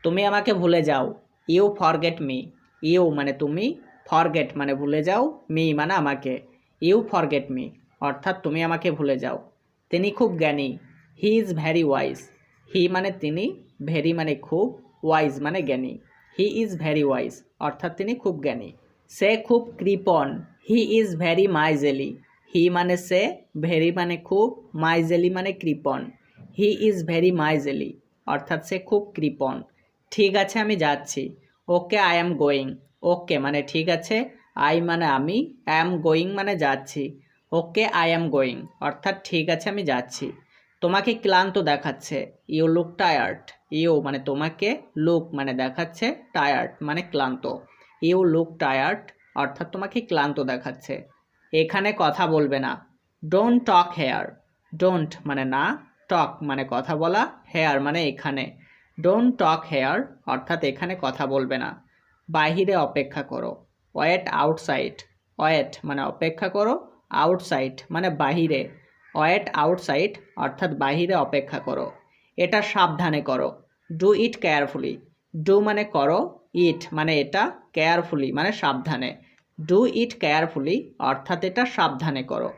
তুমি আমাকে ভুলে যাও। You forget me. ইউ মানে তুমি, ফরগেট মানে ভুলে যাও, মি মানে আমাকে। ইউ ফরগেট মি অর্থাৎ তুমি আমাকে ভুলে যাও। তিনি খুব জ্ঞানী। He is very wise. He মানে তিনি, ভেরি মানে খুব, ওয়াইজ মানে জ্ঞানী। হি ইজ ভ্যারি ওয়াইজ অর্থাৎ তিনি খুব জ্ঞানী। সে খুব কৃপণ। হি ইজ ভ্যারি মাইজেলি। হি মানে সে, ভেরি মানে খুব, মাইজেলি মানে কৃপণ। হি ইজ ভেরি মাইজেলি অর্থাৎ সে খুব কৃপণ। ঠিক আছে আমি যাচ্ছি। Okay I am going. ওকে মানে ঠিক আছে, আই মানে আমি, অ্যাম গোয়িং মানে যাচ্ছি। ওকে আই অ্যাম গোয়িং অর্থাৎ ঠিক আছে আমি যাচ্ছি। তোমাকে ক্লান্ত দেখাচ্ছে। You look tired. ইউ মানে তোমাকে, লুক মানে দেখাচ্ছে, টায়ার্ড মানে ক্লান্ত। ইউ লুক টায়ার্ড অর্থাৎ তোমাকে ক্লান্ত দেখাচ্ছে। এখানে কথা বলবে না। Don't talk hair. ডোন্ট মানে না, টক মানে কথা বলা, হেয়ার মানে এখানে। ডোন্ট টক হেয়ার অর্থাৎ এখানে কথা বলবে না। বাহিরে অপেক্ষা করো। Wait outside. ওয়েট মানে অপেক্ষা করো, আউটসাইড মানে বাহিরে। ওয়েট আউটসাইড অর্থাৎ বাহিরে অপেক্ষা করো। এটা সাবধানে করো। Do it carefully. ডু মানে করো, ইট মানে এটা, কেয়ারফুলি মানে সাবধানে। ডু ইট কেয়ারফুলি অর্থাৎ এটা সাবধানে করো।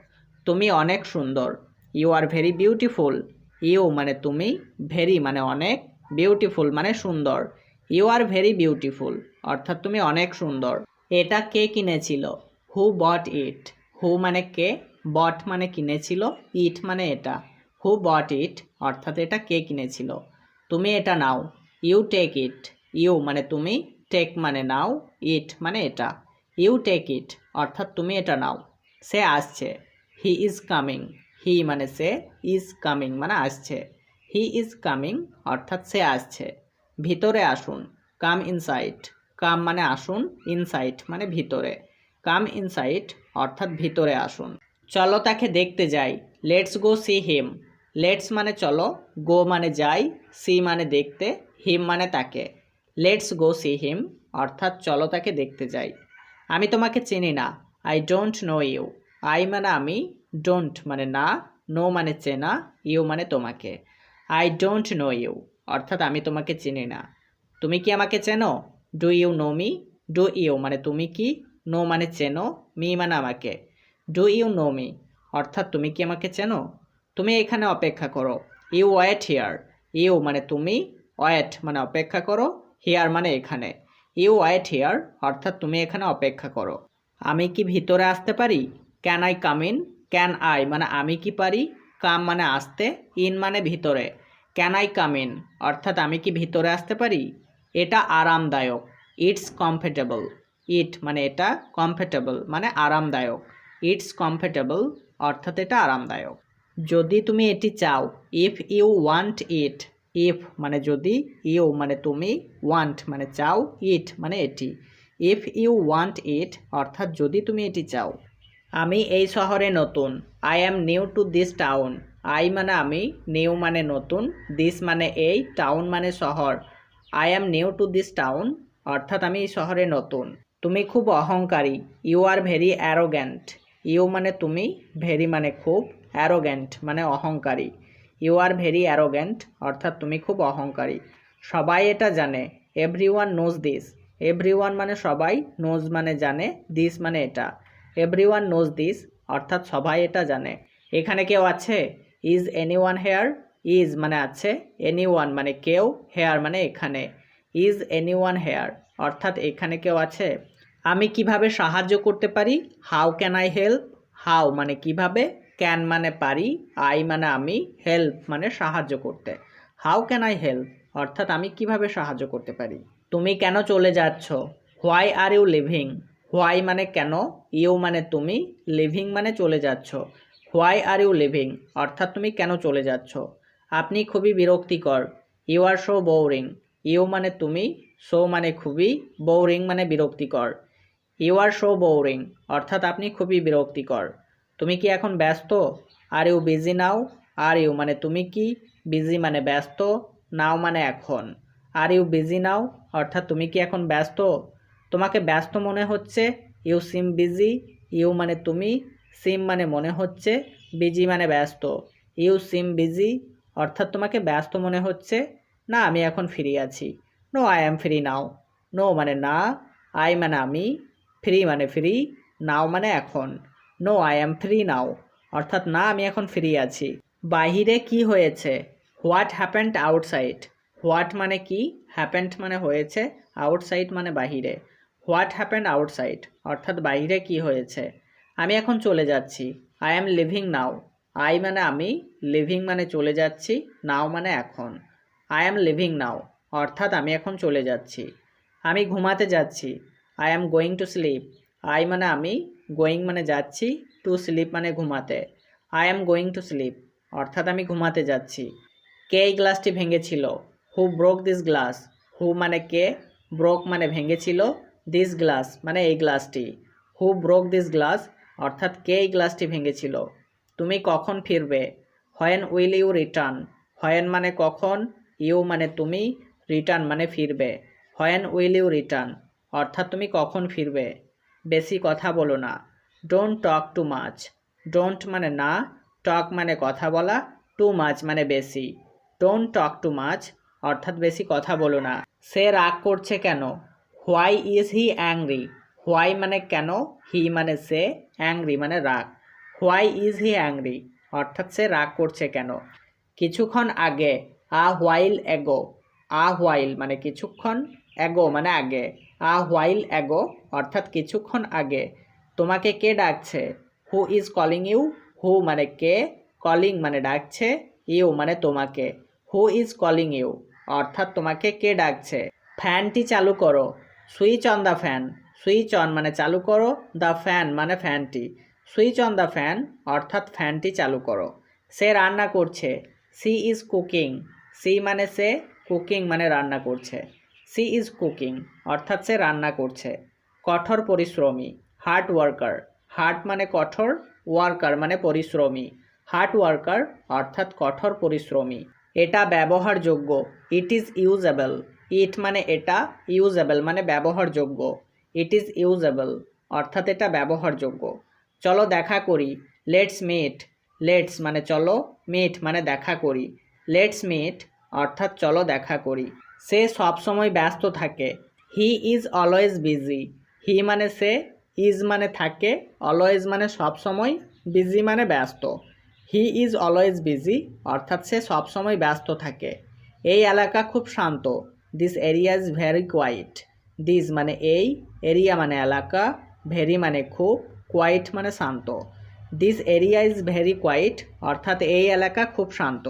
তুমি অনেক সুন্দর। You are very beautiful. You মানে তুমি, ভেরি মানে অনেক, বিউটিফুল মানে সুন্দর। ইউ আর ভেরি বিউটিফুল অর্থাৎ তুমি অনেক সুন্দর। এটা কে কিনেছিল? হু বট ইট। হু মানে কে, বট মানে কিনেছিল, ইট মানে এটা। হু বট ইট অর্থাৎ এটা কে কিনেছিল। তুমি এটা নাও। You take it. ইউ মানে তুমি, টেক মানে নাও, ইট মানে এটা। ইউ টেক ইট অর্থাৎ তুমি এটা নাও। সে আসছে। He is coming. হি মানে সে, ইজ কামিং মানে আসছে। হি ইজ কামিং অর্থাৎ সে আসছে। ভিতরে আসুন। কাম ইনসাইড। কাম মানে আসুন, ইনসাইড মানে ভিতরে। কাম ইনসাইড অর্থাৎ ভিতরে আসুন। চলো তাকে দেখতে যাই। Let's go see him. Let's মানে চলো, গো মানে যাই, সি মানে দেখতে, হিম মানে তাকে। লেটস গো সি হিম অর্থাৎ চলো তাকে দেখতে যাই। আমি তোমাকে চিনি না। I don't know you. I মানে আমি, ডোন্ট মানে না, নো মানে চেনা, ইউ মানে তোমাকে। আই ডোন্ট নো ইউ অর্থাৎ আমি তোমাকে চিনি না। তুমি কি আমাকে চেনো? Do you know me. Do you মানে তুমি কি, নো মানে চেনো, মি মানে আমাকে। ডু ইউ নো মি অর্থাৎ তুমি কি আমাকে চেনো? তুমি এখানে অপেক্ষা করো। You wait here. ইউ মানে তুমি, ওয়েট মানে অপেক্ষা করো, হিয়ার মানে এখানে। ইউ ওয়েট হিয়ার অর্থাৎ তুমি এখানে অপেক্ষা করো। আমি কি ভিতরে আসতে পারি? Can I come in. Can I মানে আমি কি পারি, কাম মানে আসতে, ইন মানে ভিতরে। ক্যান আই কাম ইন অর্থাৎ আমি কি ভিতরে আসতে পারি? এটা আরামদায়ক। It's comfortable. ইট মানে এটা, কমফোর্টেবল মানে আরামদায়ক। ইটস কমফোর্টেবল অর্থাৎ এটা আরামদায়ক। যদি তুমি এটি চাও। If you want it. If মানে যদি, ইউ মানে তুমি, ওয়ান্ট মানে চাও, ইট মানে এটি। ইফ ইউ ওয়ান্ট ইট অর্থাৎ যদি তুমি এটি চাও। আমি এই শহরে নতুন। I am new to this town. I মানে আমি, নিউ মানে নতুন, দিস মানে এই, টাউন মানে শহর। I am new to this town অর্থাৎ আমি এই শহরে নতুন। তুমি খুব অহংকারী। You are very arrogant. You মানে তুমি, ভেরি মানে খুব, অ্যারোগ্যান্ট মানে অহংকারী। ইউ আর ভেরি অ্যারোগ্যান্ট অর্থাৎ তুমি খুব অহংকারী। সবাই এটা জানে। Everyone knows this. এভরিওয়ান মানে সবাই, নোজ মানে জানে, দিস মানে এটা। এভরিওয়ান নোজ দিস অর্থাৎ সবাই এটা জানে। এখানে কেউ আছে? Is anyone hair. ইজ মানে আছে, এনিওয়ান মানে কেউ, হেয়ার মানে এখানে। ইজ এনিওয়ান হেয়ার অর্থাৎ এখানে কেউ আছে। আমি কিভাবে সাহায্য করতে পারি? How can I help. How মানে কিভাবে, ক্যান মানে পারি, আই মানে আমি, হেল্প মানে সাহায্য করতে। হাউ ক্যান আই হেল্প অর্থাৎ আমি কিভাবে সাহায্য করতে পারি। তুমি কেন চলে যাচ্ছ? Why are you leaving. Why মানে কেন, ইউ মানে তুমি, লিভিং মানে চলে যাচ্ছ। হোয়াই আর ইউ লিভিং অর্থাৎ তুমি কেন চলে যাচ্ছ। আপনি খুবই বিরক্তিকর। You are so boring. You মানে তুমি, সো মানে খুবই, বোরিং মানে বিরক্তিকর। ইউ আর সো বোরিং অর্থাৎ আপনি খুবই বিরক্তিকর। তুমি কি এখন ব্যস্ত? Are you busy now. Are you মানে তুমি কি, বিজি মানে ব্যস্ত, নাও মানে এখন। আর ইউ বিজি নাও অর্থাৎ তুমি কি এখন ব্যস্ত? তোমাকে ব্যস্ত মনে হচ্ছে। You SIM busy. ইউ মানে তুমি, সিম মানে মনে হচ্ছে, বিজি মানে ব্যস্ত। ইউ সিম বিজি অর্থাৎ তোমাকে ব্যস্ত মনে হচ্ছে। না আমি এখন ফ্রি আছি। No I am free now. No মানে না, আই মানে আমি, ফ্রি মানে ফ্রি, নাও মানে এখন। No I am free now অর্থাৎ না আমি এখন ফ্রি আছি। বাহিরে কি হয়েছে? What happened outside. হোয়াট মানে কি, হ্যাপেন্ড মানে হয়েছে, আউটসাইড মানে বাহিরে। হোয়াট হ্যাপেন্ড আউটসাইড অর্থাৎ বাহিরে কি হয়েছে। আমি এখন চলে যাচ্ছি। I am living now. I মানে আমি, লিভিং মানে চলে যাচ্ছি, নাও মানে এখন। আই অ্যাম লিভিং নাও অর্থাৎ আমি এখন চলে যাচ্ছি। আমি ঘুমাতে যাচ্ছি। I am going to sleep. I মানে আমি, গোয়িং মানে যাচ্ছি, টু স্লিপ মানে ঘুমাতে। I am going to sleep অর্থাৎ আমি ঘুমাতে যাচ্ছি। কে এই গ্লাসটি ভেঙেছিল? Who broke this glass. Who মানে কে, ব্রোক মানে ভেঙেছিল, দিস গ্লাস মানে এই গ্লাসটি। হু ব্রোক দিস গ্লাস অর্থাৎ কে এই গ্লাসটি ভেঙেছিল। তুমি কখন ফিরবে? When will you return. When মানে কখন, ইউ মানে তুমি, রিটার্ন মানে ফিরবে। হোয়েন উইল ইউ রিটার্ন অর্থাৎ তুমি কখন ফিরবে। বেশি কথা বলো না। Don't talk too much. Don't মানে না, টক মানে কথা বলা, টু মাচ মানে বেশি। ডোন্ট টক টু মাচ অর্থাৎ বেশি কথা বলো না। সে রাগ করছে কেন? Why is he angry. Why মানে কেন, হি মানে সে, অ্যাংরি মানে রাগ। হোয়াই ইজ হি অ্যাংরি অর্থাৎ সে রাগ করছে কেন। কিছুক্ষণ আগে, আ হোয়াইল এগো। আ হোয়াইল মানে কিছুক্ষণ, এগো মানে আগে। আ হোয়াইল এগো অর্থাৎ কিছুক্ষণ আগে। তোমাকে কে ডাকছে? Who is calling you. Who মানে কে, কলিং মানে ডাকছে, ইউ মানে তোমাকে। হু ইজ কলিং ইউ অর্থাৎ তোমাকে কে ডাকছে। ফ্যানটি চালু করো। Switch on the fan. Switch on মানে চালু করো, দ্য ফ্যান মানে ফ্যানটি। সুইচ অন দ্য ফ্যান অর্থাৎ ফ্যানটি চালু করো। সে রান্না করছে। C is cooking. সি মানে সে, কুকিং মানে রান্না করছে। সি ইজ কুকিং অর্থাৎ সে রান্না করছে। কঠোর পরিশ্রমী, হার্ড ওয়ার্কার। হার্ড মানে কঠোর, ওয়ার্কার মানে পরিশ্রমী। হার্ড ওয়ার্কার অর্থাৎ কঠোর পরিশ্রমী। এটা ব্যবহারযোগ্য, ইট ইজ ইউজেবল। ইট মানে এটা, ইউজেবল মানে ব্যবহারযোগ্য। ইট ইজ ইউজেবল অর্থাৎ এটা ব্যবহারযোগ্য। চলো দেখা করি। Let's meet. লেটস মানে চলো, মিট মানে দেখা করি। লেটস মিট অর্থাৎ চলো দেখা করি। সে সবসময় ব্যস্ত থাকে। He is always busy. He মানে সে, ইজ মানে থাকে, অলওয়েজ মানে সবসময়, বিজি মানে ব্যস্ত। হি ইজ অলওয়েজ বিজি অর্থাৎ সে সবসময় ব্যস্ত থাকে। এই এলাকা খুব শান্ত। This area is very quiet. This মানে এই, এরিয়া মানে এলাকা, ভেরি মানে খুব, কোয়াইট মানে শান্ত। This area is very quiet অর্থাৎ এই এলাকা খুব শান্ত।